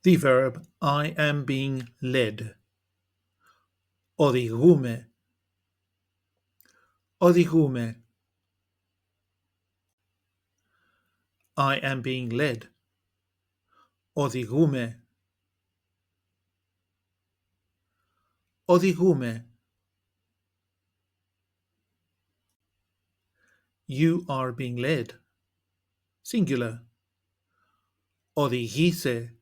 The verb I am being led. Οδηγούμαι. Οδηγούμαι. I am being led. Οδηγούμαι. Οδηγούμαι. You are being led. Singular. Οδηγείσαι.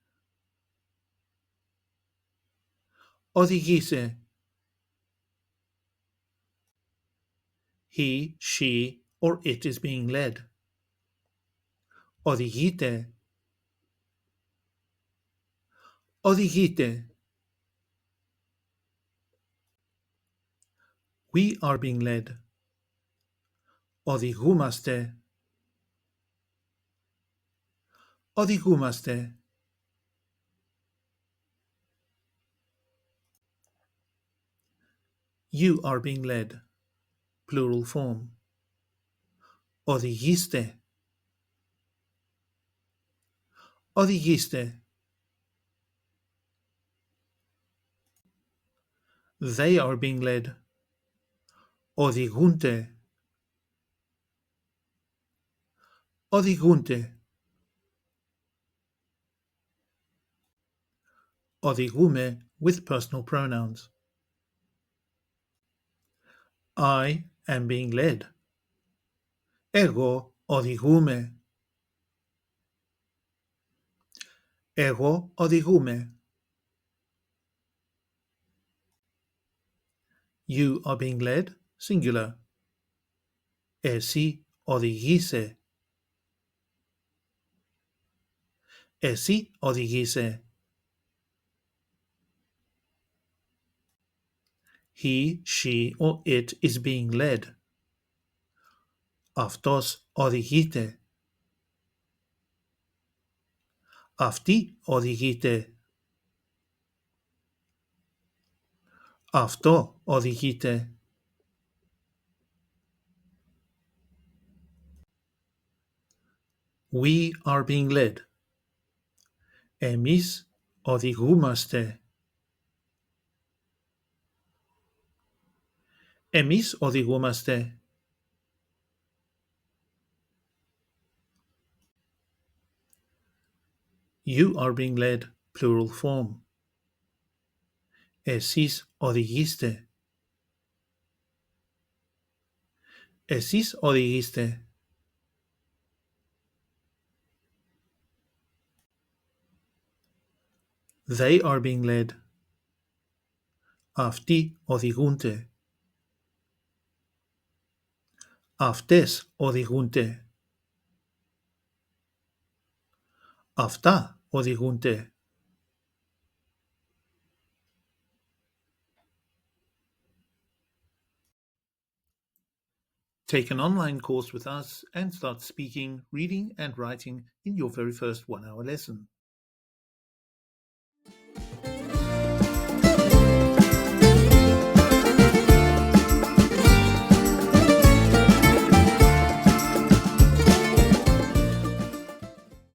Οδηγείσαι. He, she, or it is being led. Οδηγείται. Οδηγείται. We are being led. Οδηγούμαστε. Οδηγούμαστε. You are being led. Plural form. Οδηγείστε. Οδηγείστε. They are being led. Οδηγούνται. Οδηγούνται. Οδηγούμε with personal pronouns. I am being led. Εγώ οδηγούμαι. Εγώ οδηγούμαι. You are being led, singular. Εσύ οδηγείσαι. Εσύ οδηγείσαι. He, she, or it is being led. Αυτός οδηγείται. Αυτή οδηγείται. Αυτό οδηγείται. We are being led. Εμείς οδηγούμαστε. Εμείς οδηγούμαστε. You are being led, plural form. Εσείς οδηγείστε. Εσείς οδηγείστε. They are being led. Αυτοί οδηγούνται. Αυτές οδηγούνται. Αυτά οδηγούνται. Take an online course with us and start speaking, reading and writing in your very first 1-hour lesson.